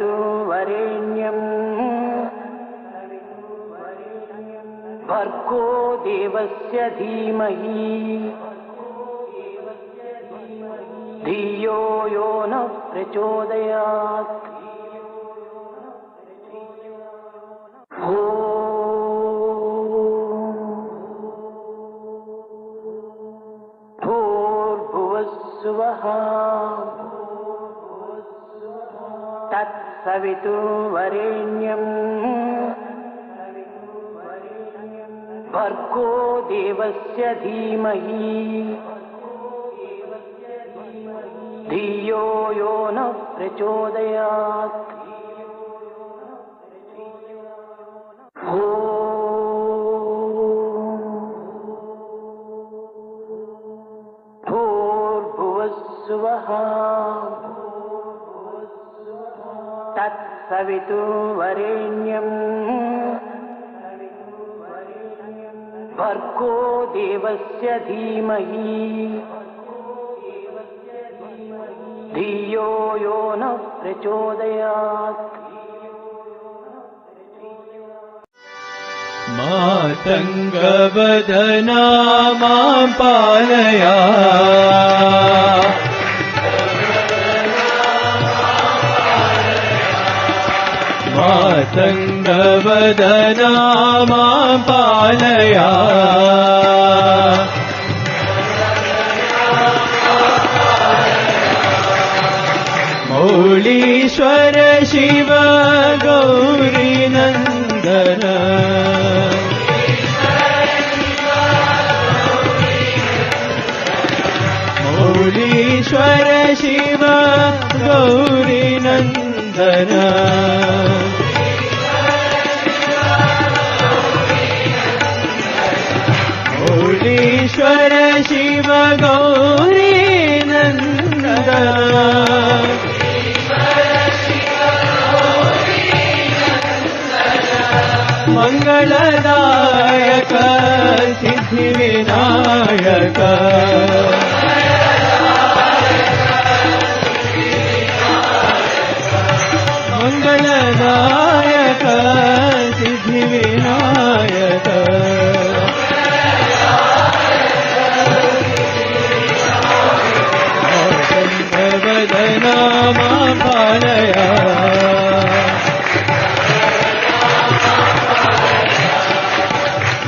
तत्सवितुर्वरेण्यं भर्गो देवस्य धीमहि धियो यो नः प्रचोदयात्। भूर्भुवस्सुवः तत्सवितुर्वरेण्यं भर्गो देवस्य धीमहि धियो यो नः प्रचोदयात्। भूर्भुवस्सुवः तत्सवितुर्वरेण्यं भर्गो देवस्य धीमहि धियो यो नः प्रचोदयात्। मातङ्गवदना मां पालय मातङ्गवदना मां पालय मौलीश्वर शिव गौरी नन्दन मौलीश्वर शिव गौरी नन्दन मौलीश्वर शिव गौरी नन्दन मंगलदायक सिद्धिविनायक मंगलदायक सिद्धिविनायक वदना मां पालय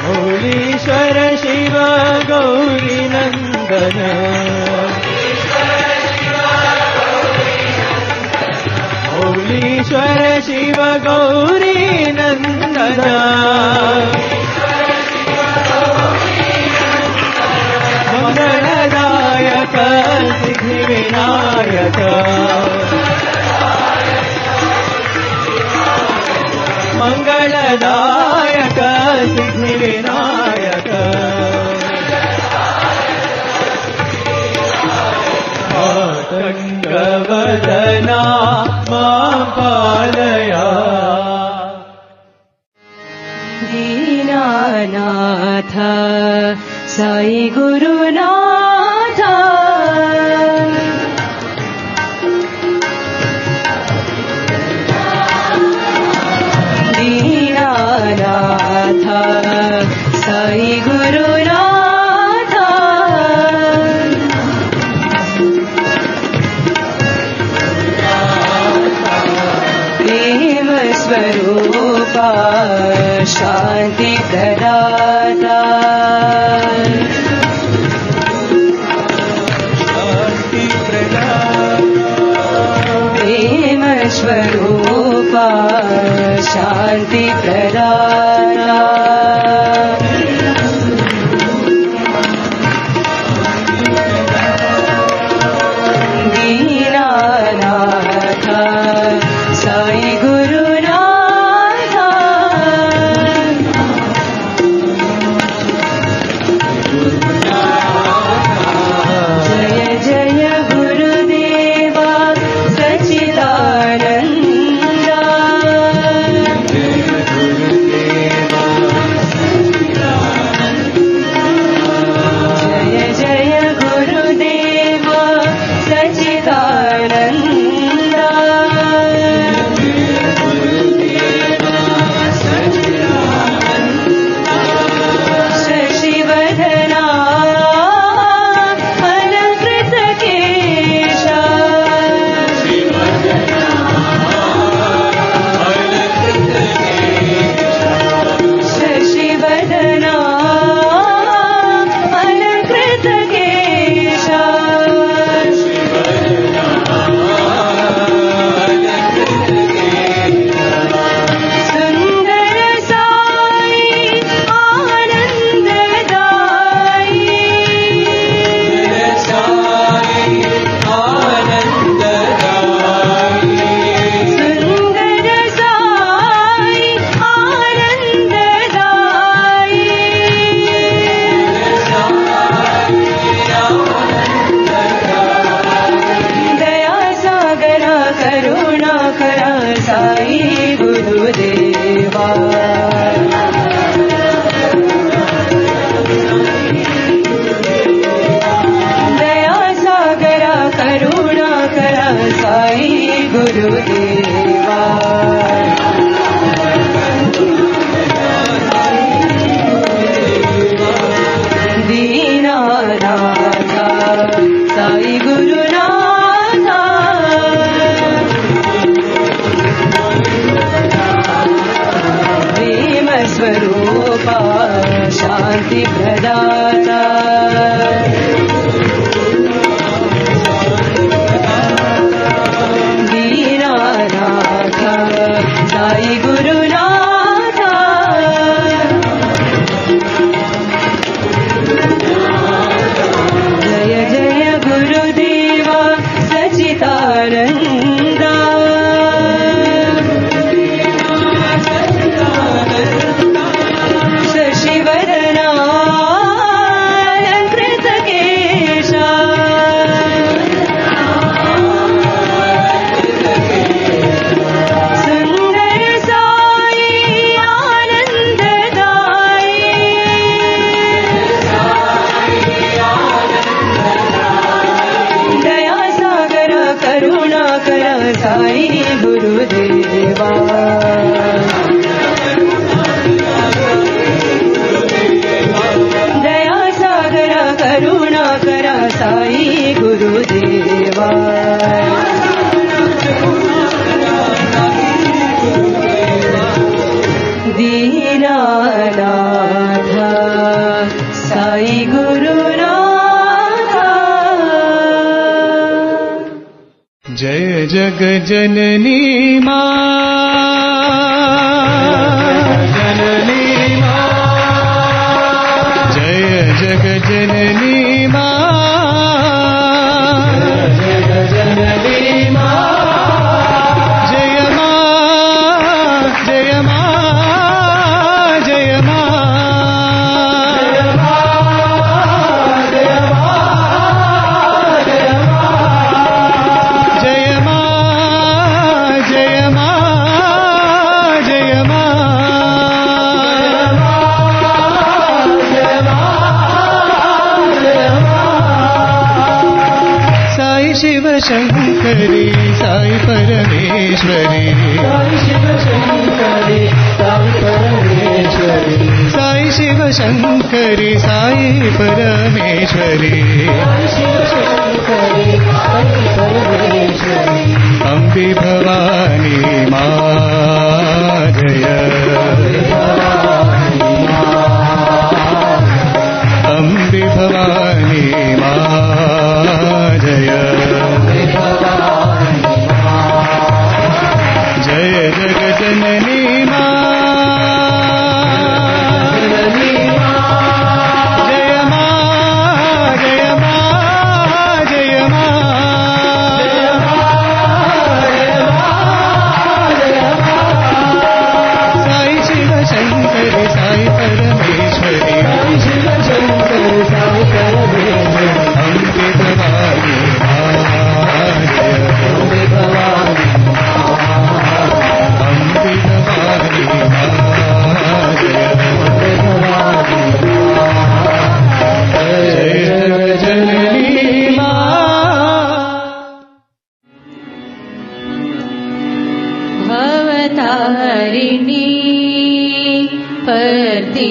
मौलीश्वर शिव गौरी नन्दन मौलीश्वर शिव गौरी नन्दन मंगलदायक सिद्धिविनायक मंगलदायक सिद्धिविनायक मातङ्गवदना मां पालय दीनानाथ साई गुरुनाथ दीनानाथ साई गुरुनाथ प्रेम स्वरूपा शांति प्रदाता प्रेम स्वरूपा शांति प्रदाता दीनानाथ साई गुरुनाथ जय जय गुरुदेवा सच्चिदानन्द जय गुरुदेव गुरुदेवा दीनानाथा साई गुरुनाथा प्रेम स्वरूपा शांति प्रदाता दीनानाथा साई गुरुनाथा जय जय गुरुदेवा सच्चिदानंदा शशिवदना अलंकृतकेशा सुंदर साई आनंददाई दया सागर करुणाकर साई गुरुदेवा दया सागर करुणाकर साई गुरुदेवा दीनानाथ साई गुरुनाथा जय जग जननी मां जननी मां जय जग जननी मां जय जननी मां जय मां जय मां जय मां जय मां जय मां जय साई शिव शंकरी साई परमेश्वरी साई शिव शंकरी साई परमेश्वरी साई शिव शंकरी साई परमेश्वरी अम्बे भवानी मां जय अम्बे भवानी मां जय जय जग जननी मां जय मां जय मां जय साई शिव शंकरी साई परमेश्वरी शिव शंकरी साई परमेश्वरी अम्बे भवानी मां जय अम्बे भवानी अम्बे भवानी मां जय अम्बे भवानी जय जननी मां भवतारिणी परतीश्वरी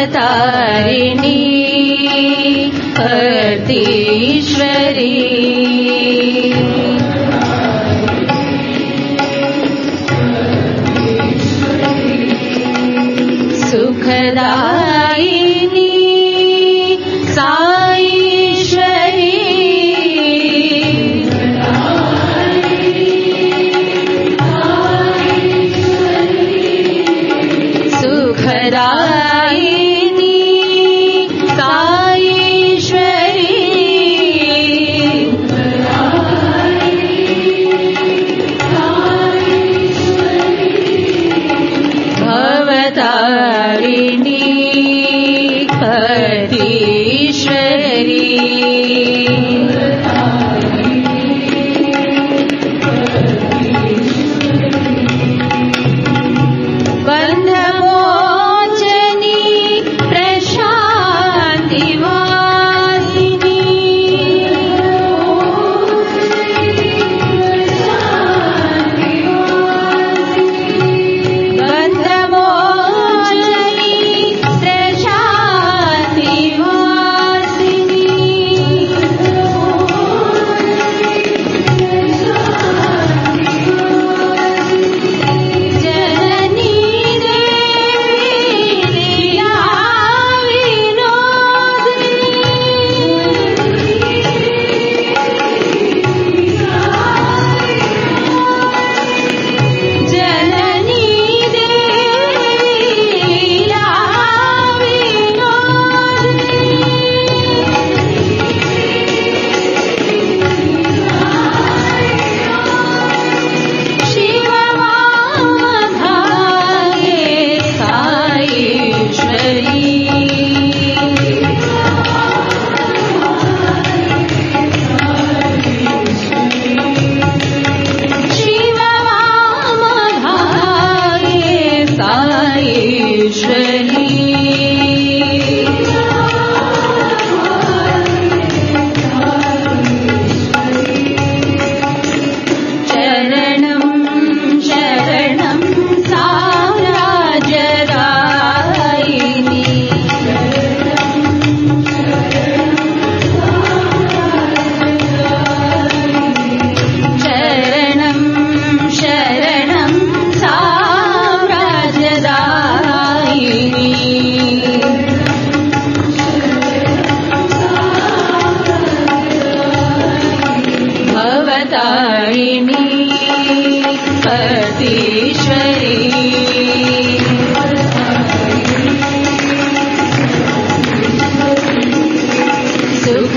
भवतारिणी परतीश्वरी सुखदायिनी साईश्वरी सुखदायिनी साईश्वरी भवतारिणी परतीश्वरी बन्धमोचनी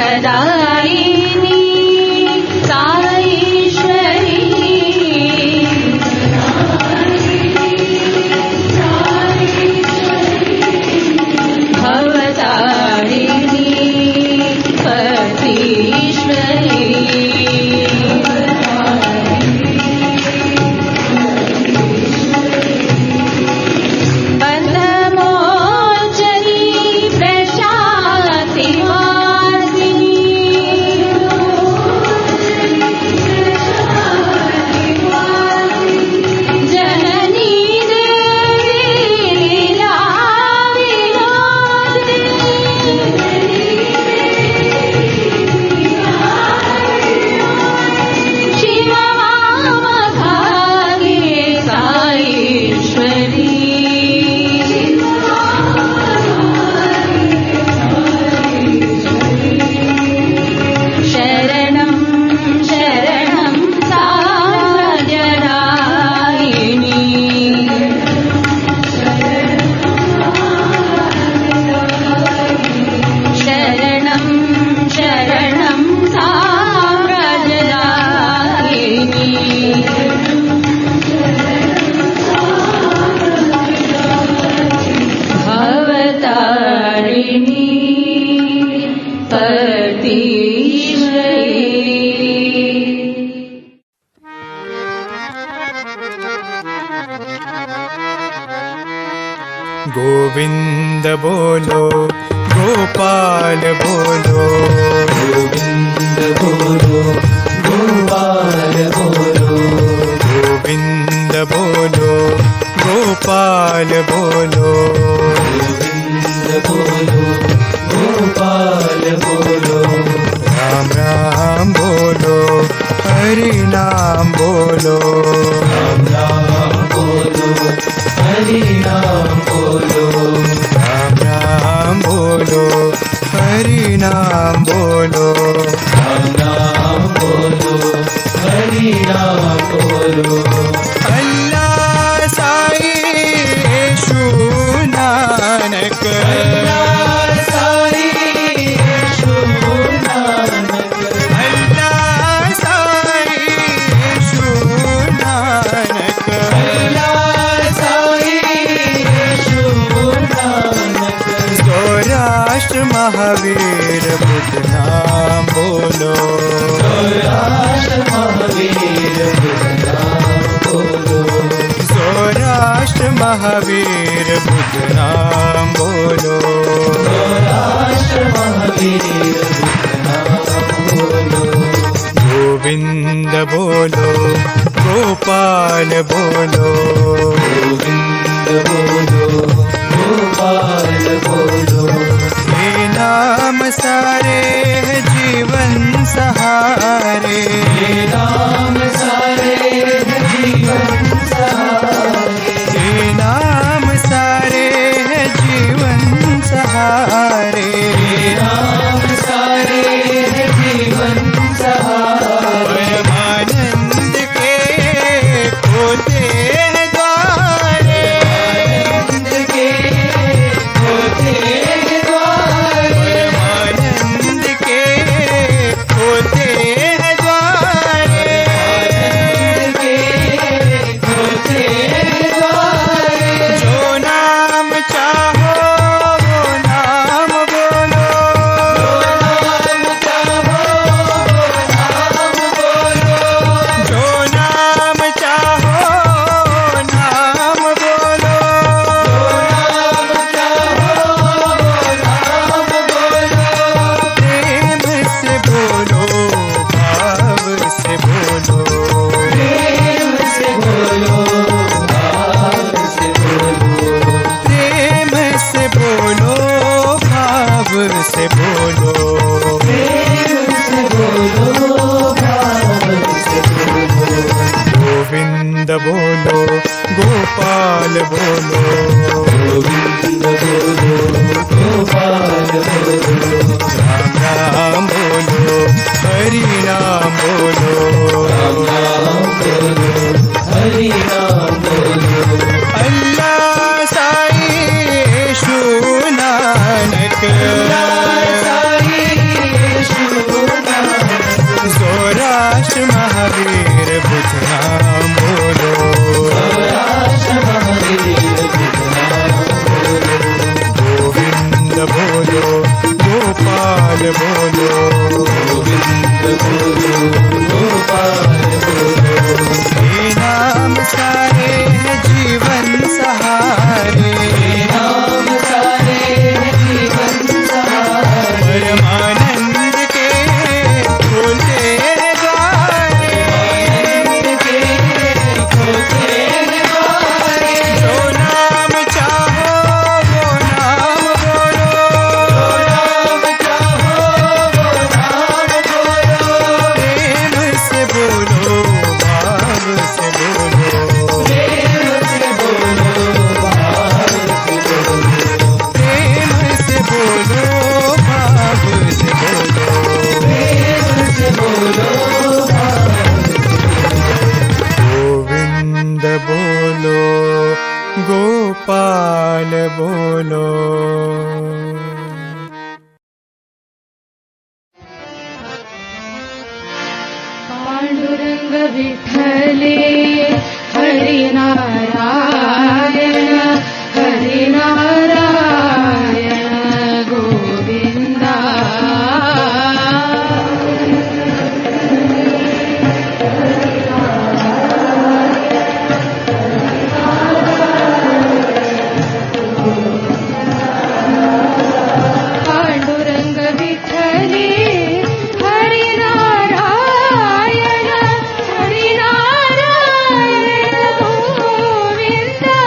सुखदायिनी साईश्वरी भवतारिणी पतीश्वरी गोविंद बोलो गोपाल बोलो, गोविंद बोलो गोपाल बोलो, गोविंद बोलो गोपाल बोलो, गोविंद बोलो गोपाल बोलो। राम राम बोलो हरि नाम बोलो, राम राम बोलो हरि नाम बोलो, राम राम बोलो हरि नाम बोलो, राम राम बोलो हरि नाम बोलो। अल्लाह साई यीशु नानक, अल्लाह साई यीशु नानक, अल्लाह साई यीशु नानक, अल्लाह साई यीशु नानक। सौराष्ट्र महावीर बुद्ध नाम बोलो, सौराष्ट्र महावीर बुद्ध नाम बोलो, सौराष्ट्र महावीर बुद्ध नाम बोलो, सौराष्ट्र महावीर बुद्ध नाम बोलो। गोविंद बोलो गोपाल बोलो, गोविंद बोलो गोपाल बोलो। ये नाम सारे जीवन सहारे, ये नाम सारे जीवन सहारे, ये नाम सारे जीवन सहारे, ये नाम सारे जीवन सहारे। परमानंद के होते हैं द्वारे, परमानंद के होते हैं द्वारे, परमानंद के होते हैं द्वारे, परमानंद के होते हैं द्वारे। जो नाम चाहो वो नाम बोलो, जो नाम चाहो वो नाम बोलो, जो नाम चाहो नाम बोलो, जो नाम चाहो नाम बोलो। प्रेम से बोलो भाव से बोलो, प्रेम से बोलो भाव से बोलो, प्रेम से बोलो भाव से बोलो, प्रेम से बोलो भाव से बोलो। गोविंद बोलो गोपाल बोलो, गोविंद बोलो गोपाल बोलो। राम राम बोलो हरि नाम बोलो, राम राम बोलो हरि नाम बोलो। अल्लाह साई यीशु नानक, अल्लाह साई यीशु महावीर भुजनाम बोलो, गोविंद बोलो, गोपाल बोलो, ये नाम सारे हैं जीवन सहारे, परमानंद के खोलते द्वारे, जो नाम चाहो वो नाम बोलो, प्रेम से बोलो, भाव से बोलो, प्रेम से बोलो, भाव से बोलो, गोविंद बोलो, गोपाल बोलो। पांडुरंग विठ्ठले हरिनारायण हरिनारायण गोविंदा। पांडुरंग विठ्ठले हरिनारायण हरिनारायण गोविंदा।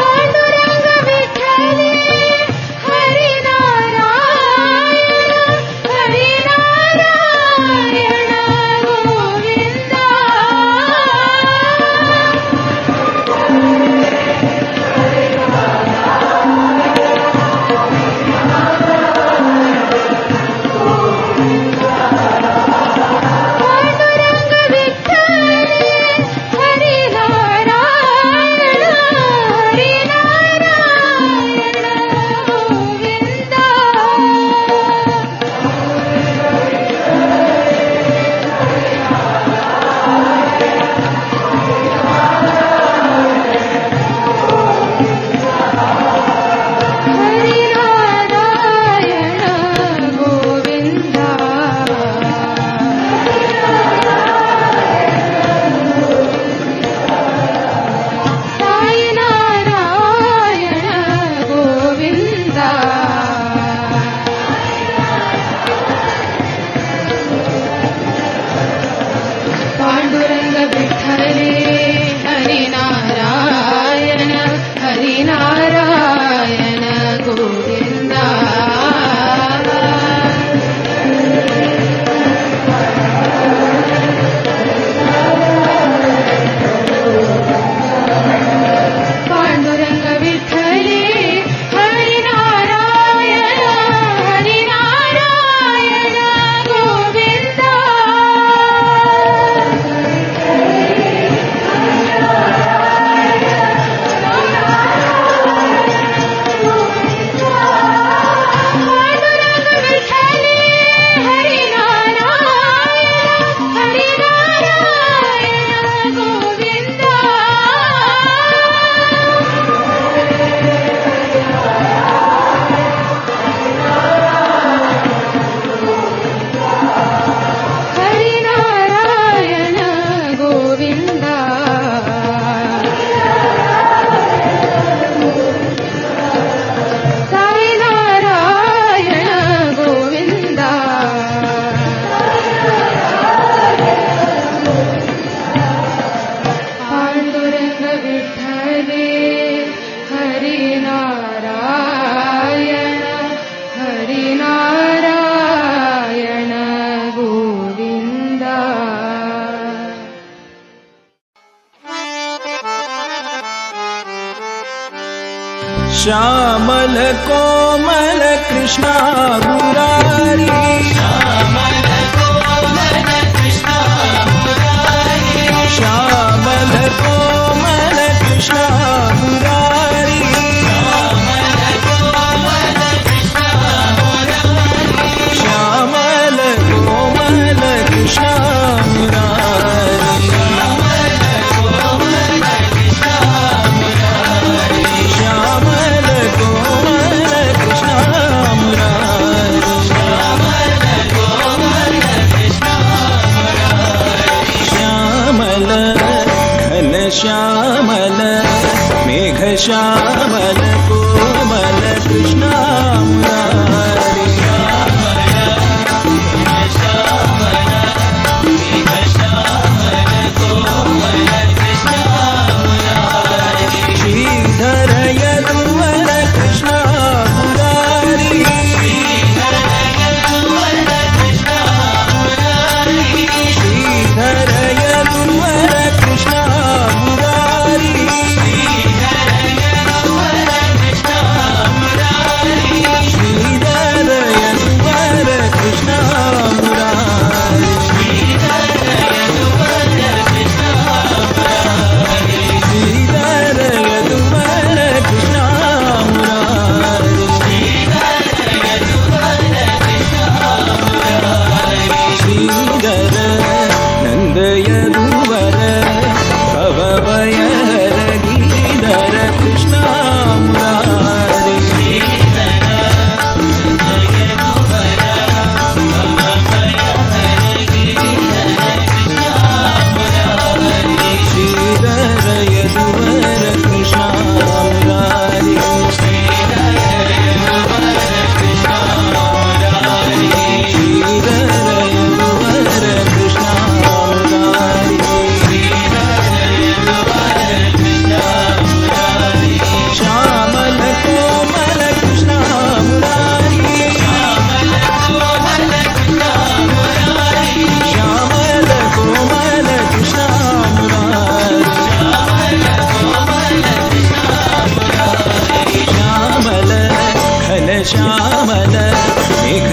पांडुरंग विठ्ठले हरिनारायण हरिनारायण गोविंदा। पांडुरंग विठ्ठले हरिनारायण हरिनारायण गोविंदा। हरिनारायण गोविंदा। साई नारायण गोविंदा। पांडुरंग विठ्ठले हरिनारायण हरिनारायण गोविंदा। पांडुरंग विठ्ठले हरिनारायण हरिनारायण गोविंदा। पांडुरंग विठ्ठले हरिनारायण हरिनारायण गोविंदा। हरिनारायण गोविंदा। साई नारायण गोविंदा। पांडुरंग विठ्ठले हरिनारायण हरिनारायण गोविंदा। श्यामल कोमल कृष्णा मुरारी, श्यामल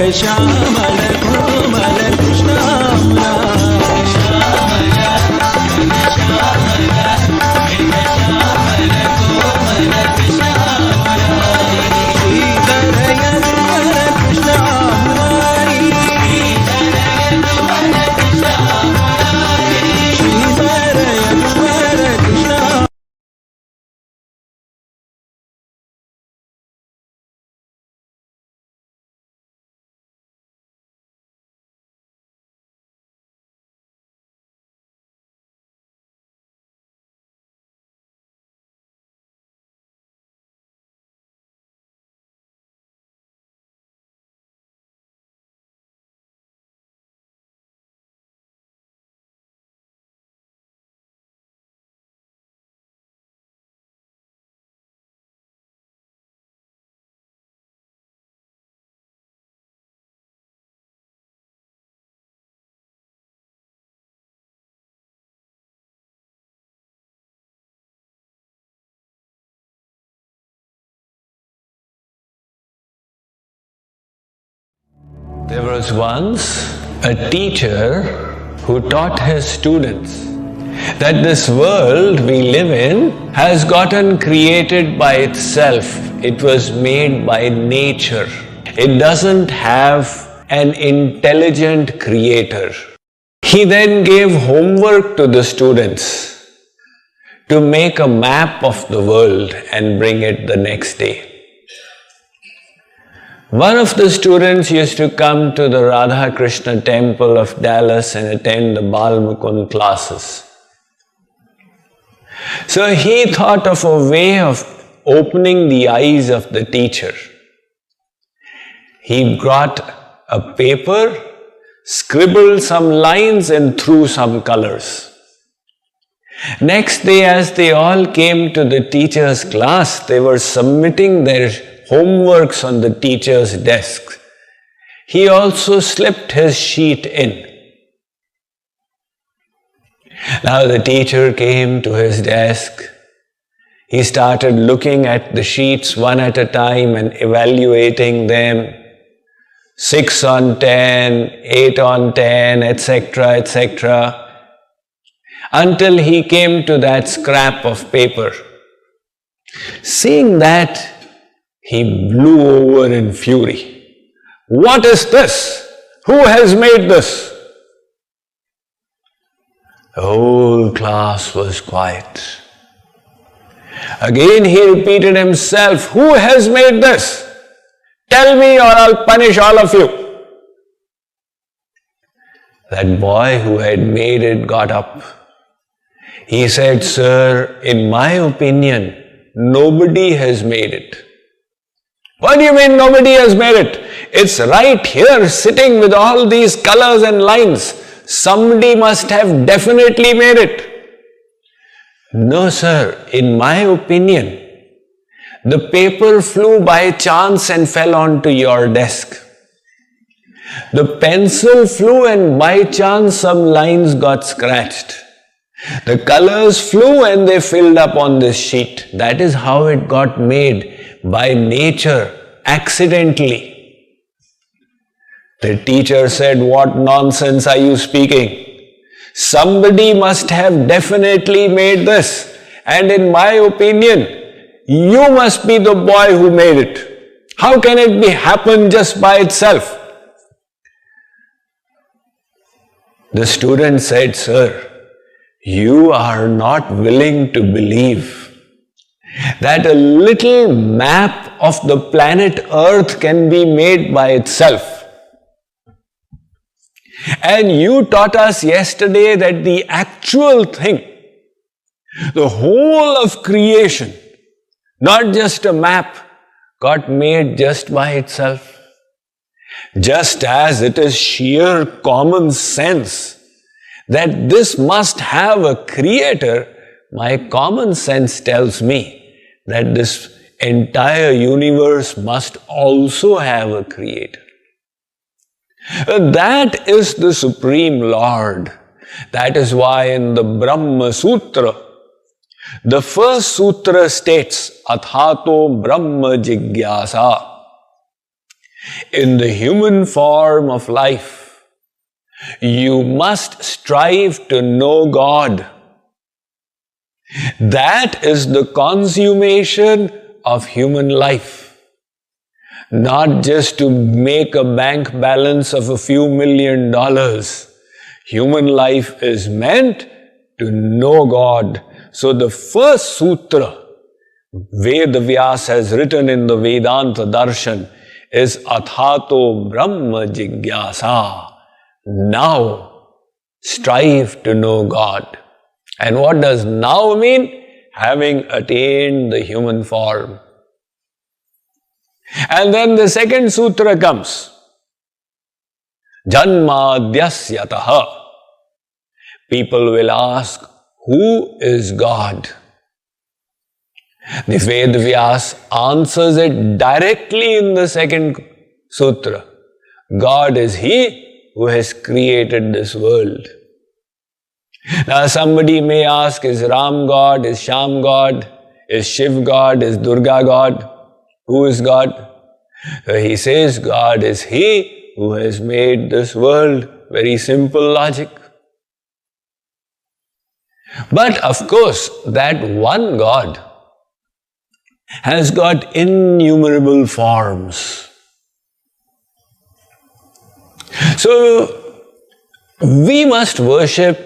श्यामल कोमल Krishna Murari Shridhar Yaduvar Krishna Murari Shridhar Yaduvar Krishna. There was once a teacher who taught his students that this world we live in has gotten created by itself. It was made by nature. It doesn't have an intelligent creator. He then gave homework to the students to make a map of the world and bring it the next day. One of the students used to come to the Radha Krishna temple of Dallas and attend the Bal Mukund classes. So he thought of a way of opening the eyes of the teacher. He brought a paper, scribbled some lines and threw some colors. Next day, as they all came to the teacher's class, they were submitting their homeworks on the teacher's desk. He also slipped his sheet in. Now the teacher came to his desk. He started looking at the sheets one at a time and evaluating them. 6 on 10, 8 on 10, etc., etc. Until he came to that scrap of paper. Seeing that, he blew over in fury. What is this? Who has made this? The whole class was quiet. Again he repeated himself, who has made this? Tell me or I'll punish all of you. That boy who had made it got up. He said, sir, in my opinion, nobody has made it. What do you mean nobody has made it? It's right here sitting with all these colors and lines. Somebody must have definitely made it. No, sir, in my opinion, the paper flew by chance and fell onto your desk. The pencil flew and by chance some lines got scratched. The colors flew and they filled up on this sheet. That is how it got made. By nature, accidentally. The teacher said, what nonsense are you speaking? Somebody must have definitely made this. And in my opinion, you must be the boy who made it. How can it happen just by itself? The student said, sir, you are not willing to believe that a little map of the planet Earth can be made by itself. And you taught us yesterday that the actual thing, the whole of creation, not just a map, got made just by itself. Just as it is sheer common sense that this must have a creator, my common sense tells me that this entire universe must also have a creator. That is the Supreme Lord. That is why in the Brahma Sutra, the first sutra states, Athato Brahma Jigyasa. In the human form of life, you must strive to know God. That is the consummation of human life. Not just to make a bank balance of a few $1 million. Human life is meant to know God. So the first sutra Ved Vyas has written in the Vedanta Darshan is Athato Brahma Jigyasa. Now strive to know God. And what does now mean? Having attained the human form. And then the second sutra comes. Janmadhyasyataha. People will ask, who is God? The Ved Vyas answers it directly in the second sutra. God is He who has created this world. Now somebody may ask, is Ram God? Is Sham God? Is Shiv God? Is Durga God? Who is God? So he says, God is He who has made this world. Very simple logic. But of course, that one God has got innumerable forms. So, we must worship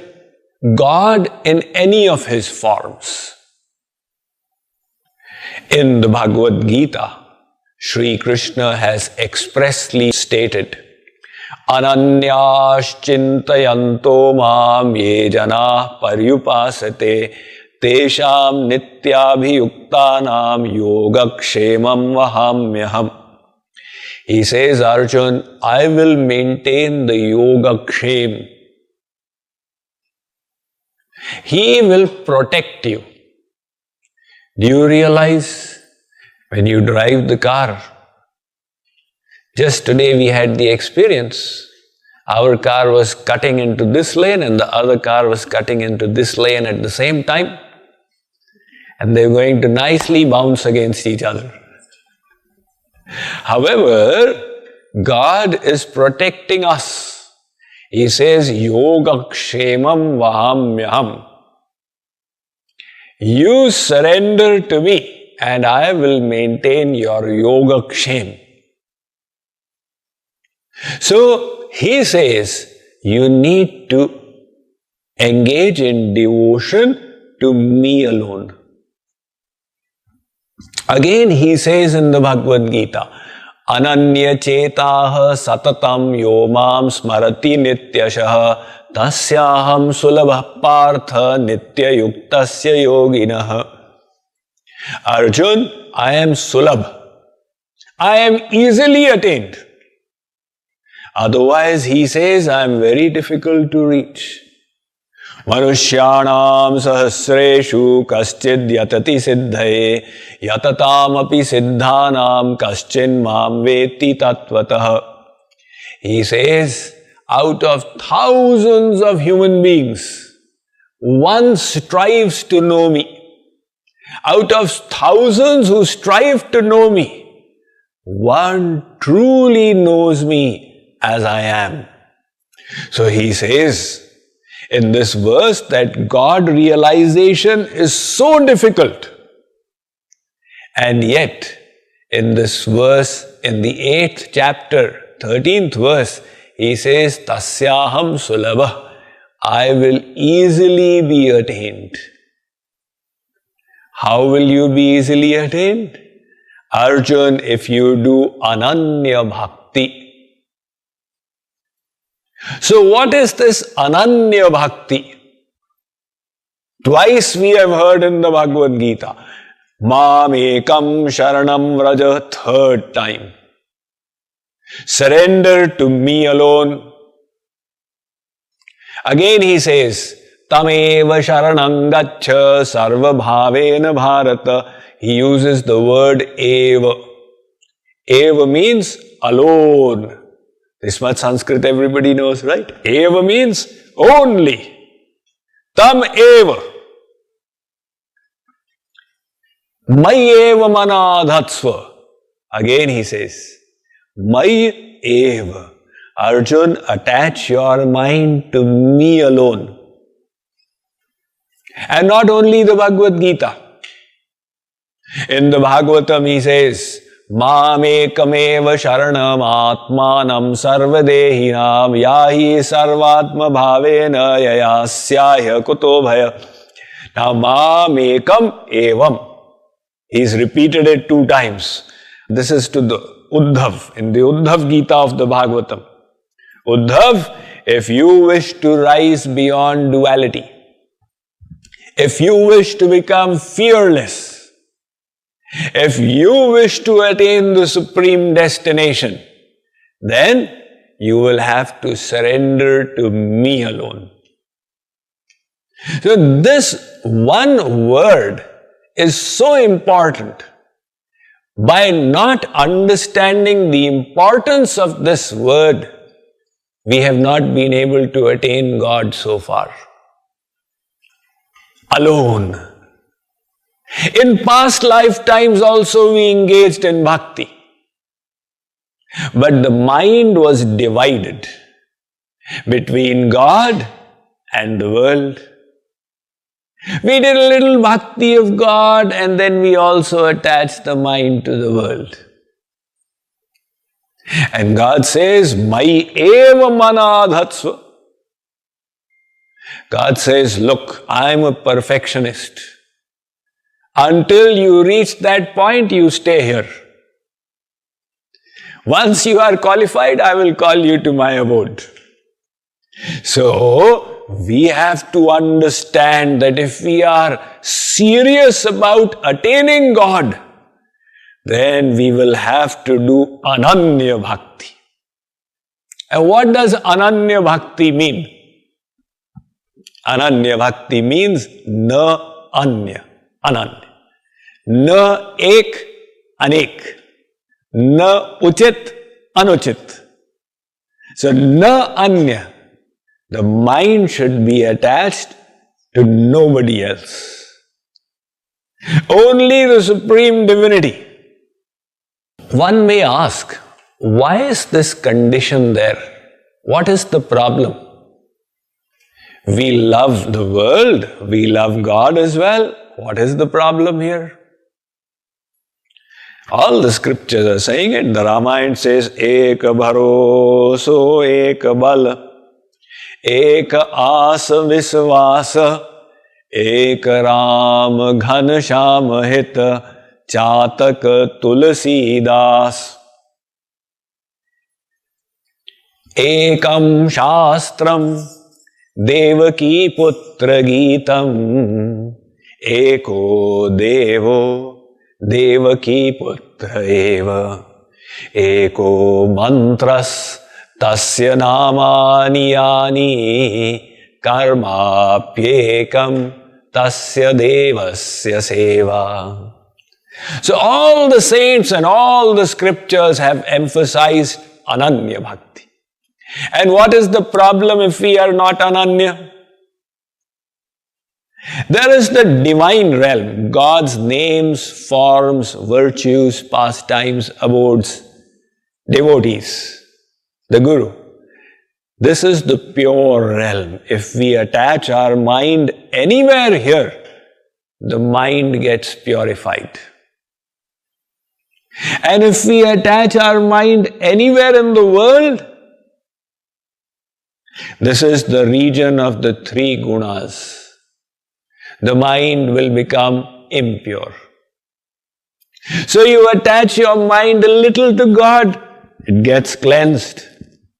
God in any of His forms. In the Bhagavad Gita, Sri Krishna has expressly stated, Ananyas chintayanto mam ye jana paryupasate tesham nityabhiyuktanam yogakshemam vahamyaham. He says, Arjun, I will maintain the yogakshema. He will protect you. Do you realize when you drive the car? Just today we had the experience. Our car was cutting into this lane and the other car was cutting into this lane at the same time. And they're going to nicely bounce against each other. However, God is protecting us. He says, Yogakshemam vahamyaham. You surrender to me and I will maintain your Yogakshema. So, he says, you need to engage in devotion to me alone. Again, he says in the Bhagavad Gita, Ananya chetaha satatam yomam smarati nityashaha tasyaham sulabha partha nitya yuktasya yoginah. Arjun, I am sulabh. I am easily attained. Otherwise, he says, I am very difficult to reach. Manushyanam sahasreshu kaschid yatati siddhaye yatatam api siddhanam kaschin mam veti tatvatah. He says, out of thousands of human beings, one strives to know me. Out of thousands who strive to know me, one truly knows me as I am. So he says in this verse that God realization is so difficult. And yet, in this verse, in the 8th chapter, 13th verse, he says, Tasyaham sulabha. I will easily be attained. How will you be easily attained? Arjun, if you do ananya bhakti. So what is this Ananya Bhakti? Twice we have heard in the Bhagavad Gita. Mam ekam sharanam vraja, third time. Surrender to me alone. Again he says, Tameva sharanam gaccha sarva bhavena bharata. He uses the word eva. Eva means alone. This much Sanskrit everybody knows, right? Eva means only. Tam eva. Mai eva manadhatsva. Again he says, Mai eva. Arjun, attach your mind to me alone. And not only the Bhagavad Gita. In the Bhagavatam he says, Mamekameva sharanam atmanam sarvadehinam yahi sarvatma bhavena yayasyaya kuto bhaya. Now Mamekam evam. He's repeated it 2 times. This is to the Uddhav, in the Uddhav Gita of the Bhagavatam. Uddhav, if you wish to rise beyond duality, if you wish to become fearless, if you wish to attain the supreme destination, then you will have to surrender to me alone. So this one word is so important. By not understanding the importance of this word, we have not been able to attain God so far. Alone. In past lifetimes also we engaged in bhakti. But the mind was divided between God and the world. We did a little bhakti of God and then we also attached the mind to the world. And God says, Mai eva manadhatsva. God says, look, I'm a perfectionist. Until you reach that point, you stay here. Once you are qualified, I will call you to my abode. So, we have to understand that if we are serious about attaining God, then we will have to do Ananya Bhakti. And what does Ananya Bhakti mean? Ananya Bhakti means na anya, ananya. Na ek, anek. Na uchit, anuchit. So na anya. The mind should be attached to nobody else. Only the Supreme Divinity. One may ask, why is this condition there? What is the problem? We love the world, we love God as well. What is the problem here? All the scriptures are saying it. The Ramayana says, Eka bharoso, eka bala, eka asa visvasa, eka ram ghan sham hita, chatak tulsi das. Ekam shastram devaki putra geetam, eko devo devaki putra eva, eko mantras tasya namani yani, karmapyekam tasya devasya seva. So all the saints and all the scriptures have emphasized Ananya Bhakti. And what is the problem if we are not Ananya? There is the divine realm, God's names, forms, virtues, pastimes, abodes, devotees, the Guru. This is the pure realm. If we attach our mind anywhere here, the mind gets purified. And if we attach our mind anywhere in the world, this is the region of the 3 gunas. The mind will become impure. So you attach your mind a little to God, it gets cleansed.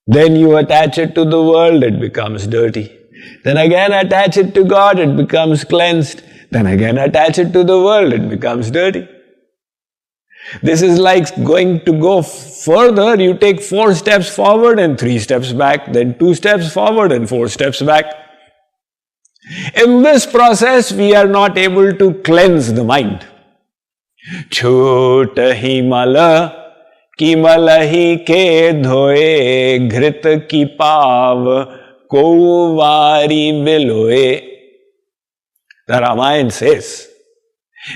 Then you attach it to the world, it becomes dirty. Then again attach it to God, it becomes cleansed. Then again attach it to the world, it becomes dirty. This is like going to go further. You take 4 steps forward and 3 steps back, then 2 steps forward and 4 steps back. In this process, we are not able to cleanse the mind. Chota himala kimalahi ke dhoe ghrita ki pav ko vari viloe. The Ramayana says,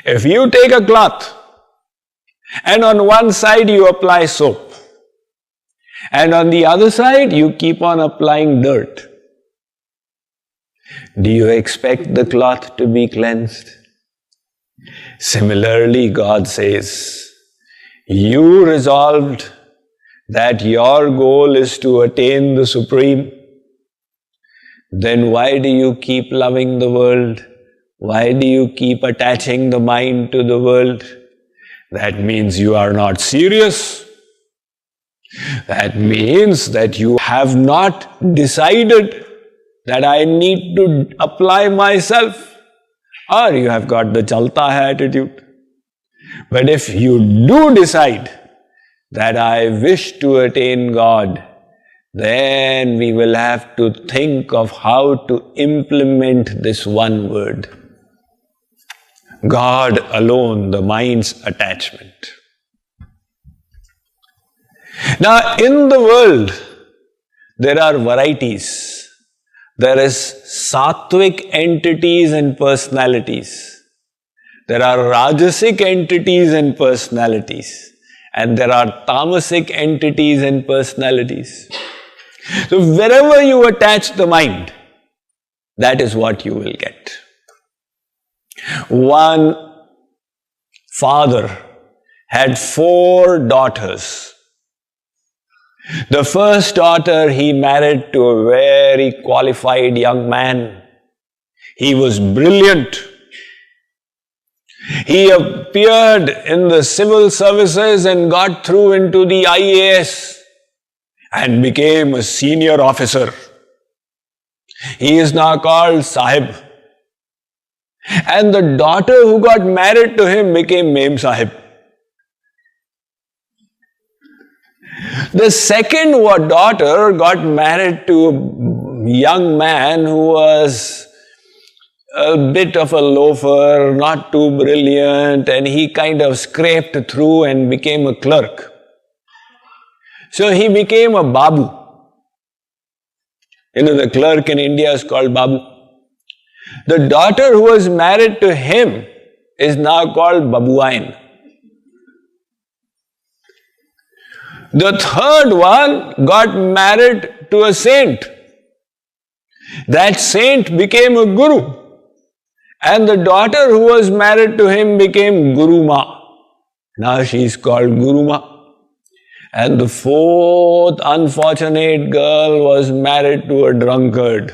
if you take a cloth and on one side you apply soap And on the other side, you keep on applying dirt. Do you expect the cloth to be cleansed? Similarly, God says, you resolved that your goal is to attain the Supreme. Then why do you keep loving the world? Why do you keep attaching the mind to the world? That means you are not serious. That means that you have not decided that I need to apply myself, or you have got the chalta hai attitude. But if you do decide that I wish to attain God, then we will have to think of how to implement this one word. God alone, the mind's attachment. Now, in the world, there are varieties. There is sattvic entities and personalities. There are rajasic entities and personalities. And there are tamasic entities and personalities. So wherever you attach the mind, that is what you will get. One father had 4 daughters. The first daughter he married to a very qualified young man. He was brilliant. He appeared in the civil services and got through into the IAS and became a senior officer. He is now called Sahib. And the daughter who got married to him became Mem Sahib. The second daughter got married to a young man who was a bit of a loafer, not too brilliant, and he kind of scraped through and became a clerk. So he became a Babu. The clerk in India is called Babu. The daughter who was married to him is now called Babuain. The third one got married to a saint. That saint became a guru. And the daughter who was married to him became Guru Ma. Now she is called Guru Ma. And the fourth unfortunate girl was married to a drunkard.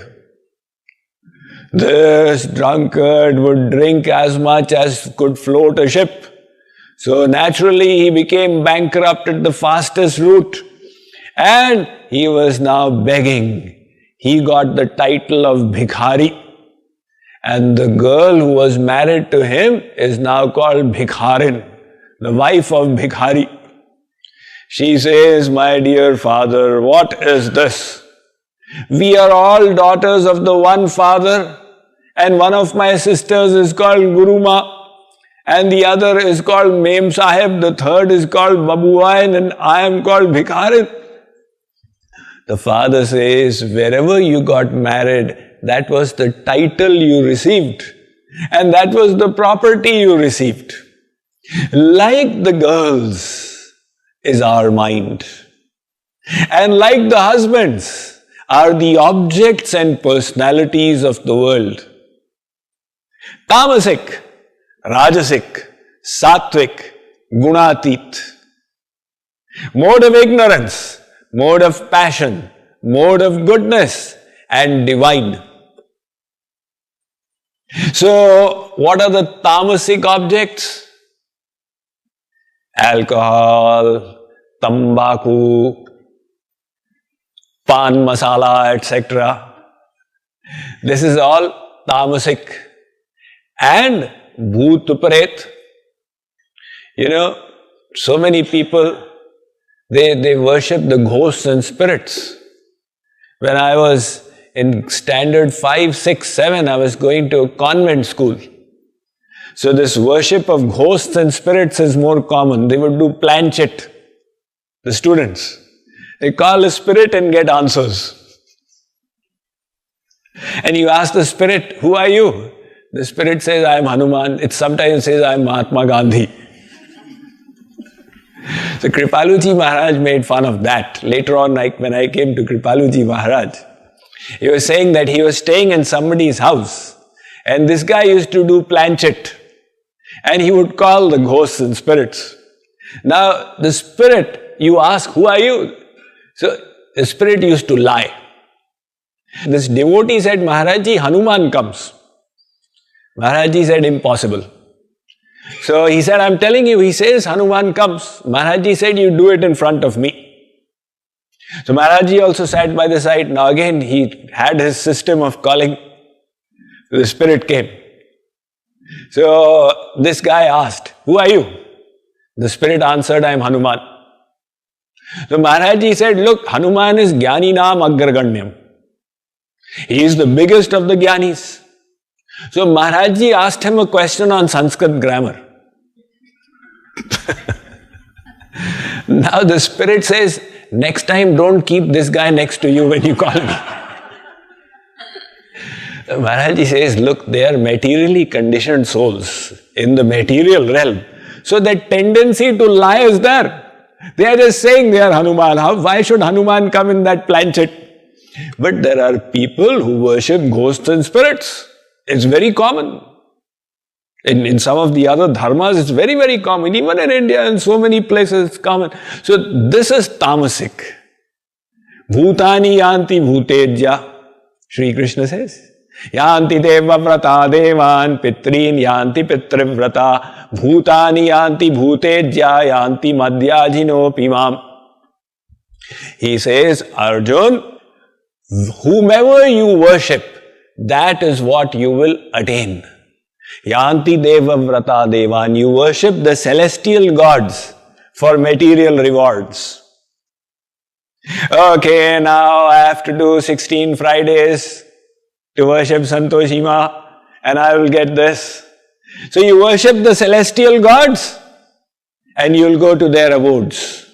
This drunkard would drink as much as could float a ship. So naturally he became bankrupt at the fastest route. And he was now begging. He got the title of Bhikhari. And the girl who was married to him is now called Bhikharin, the wife of Bhikhari. She says, my dear father, what is this? We are all daughters of the one father, and one of my sisters is called Guru Ma, and the other is called Mem Sahib, the third is called Babuain, and I am called Bhikharin. The father says, wherever you got married, that was the title you received, and that was the property you received. Like the girls is our mind, and like the husbands are the objects and personalities of the world. Tamasic, Rajasic, Sattvic, Gunatit. Mode of ignorance, mode of passion, mode of goodness, and divine. So, what are the tamasic objects? Alcohol, tambaku, pan masala, etc. This is all tamasic. And bhoot pret. So many people, they worship the ghosts and spirits. When I was in standard 5, 6, 7, I was going to a convent school. So this worship of ghosts and spirits is more common. They would do planchette, the students. They call a spirit and get answers. And you ask the spirit, who are you? The spirit says, I am Hanuman. It sometimes says, I am Mahatma Gandhi. So Kripaluji Maharaj made fun of that. Later on, like when I came to Kripaluji Maharaj, he was saying that he was staying in somebody's house and this guy used to do planchet and he would call the ghosts and spirits. Now the spirit, you ask, who are you? So the spirit used to lie. This devotee said, Maharajji, Hanuman comes. Maharajji said, impossible. So he said, I'm telling you, he says Hanuman comes. Maharajji said, you do it in front of me. So Maharajji also sat by the side. Now again, he had his system of calling. The spirit came. So this guy asked, who are you? The spirit answered, I am Hanuman. So Maharajji said, look, Hanuman is Jnaninam Agraganyam. He is the biggest of the Jnanis. So Maharajji asked him a question on Sanskrit grammar. Now the spirit says, next time don't keep this guy next to you when you call me. Maharajji says, look, they are materially conditioned souls in the material realm. So that tendency to lie is there. They are just saying they are Hanuman. Why should Hanuman come in that planchet? But there are people who worship ghosts and spirits. It's very common. In some of the other dharmas, it's very, very common. Even in India, in so many places, it's common. So this is tamasic. Bhutani yanti bhutejya, Shri Krishna says. Yanti deva vrata devan, pitrin yanti pitrivrata, bhutani yanti bhutejya, yanti madhyajino pimam. He says, Arjun, whomever you worship, that is what you will attain. Yanti deva vrata devan. You worship the celestial gods for material rewards. Okay, now I have to do 16 Fridays to worship Santoshima and I will get this. So you worship the celestial gods and you will go to their abodes.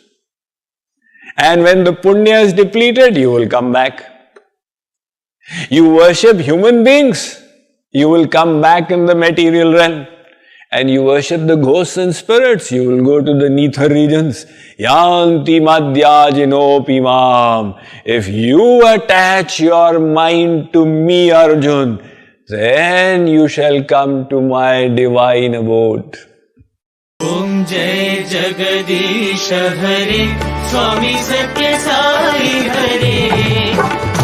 And when the punya is depleted, you will come back. You worship human beings, you will come back in the material realm. And you worship the ghosts and spirits, you will go to the nether regions. Yanti madhyajino pimam. If you attach your mind to me, Arjun, then you shall come to my divine abode. Om Jai Jagadish Hare, Swami Sathya Sai Hare,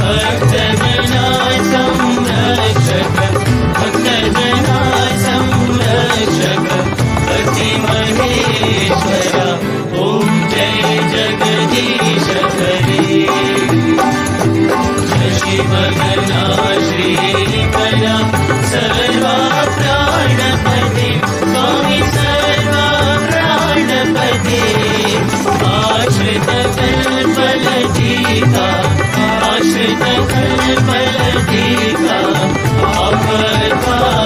Bhaktagana Samrakshaka, Bhaktagana Samrakshaka, Bhakti Maheshwara, Om Jai Jagadish Hare, Shashi Bhagana Shri Kala, Sarva Pranapati, Swami Sarva Pranapati, Ashrita Kalpaladika, Ashrita Kalpaladika,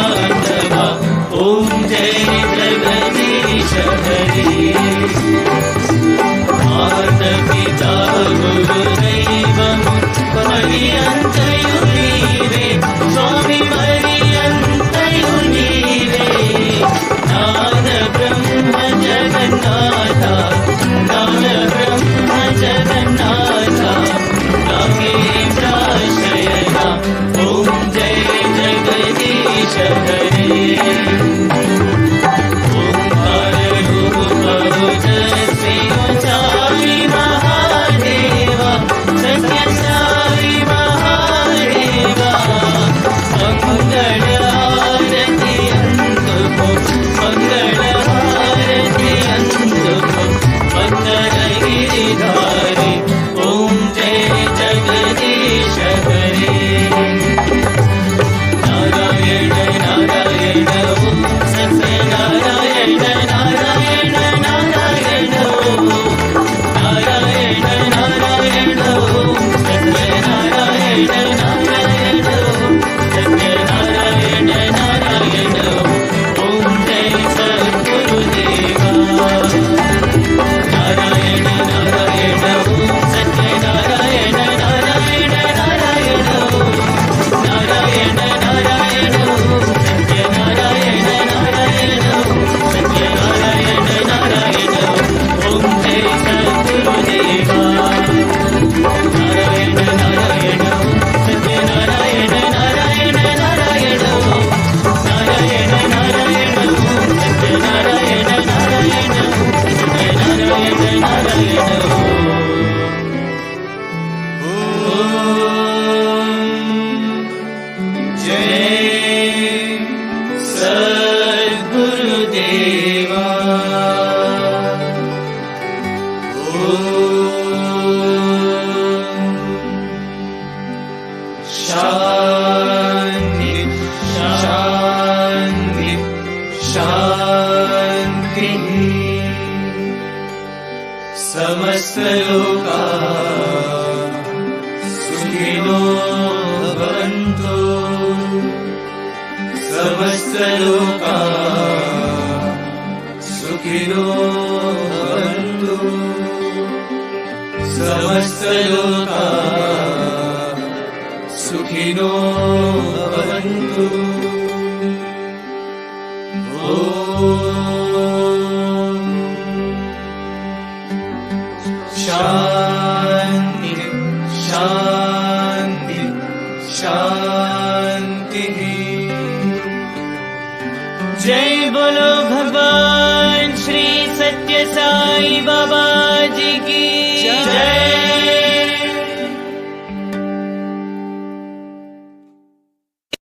Apatandava, Om Jai Jagadish Hare, Mata Pita Guru Daivam, Pariyantayunive, Swami Pariyantayunive, Nana Brahma Jagannatha, Nana Brahma Jagannatha, Nagendra Shayana, Om जय सद्गुरुदेवा। शांति शांति शांति। समस्त लोका सुखिनो भवन्तु। समस्त लोका सुखिनो भवन्तु। समस्त लोका सुखिनो भवन्तु। शांति शांति शांति। जय बोलो भगवान श्री सत्य साई बाबा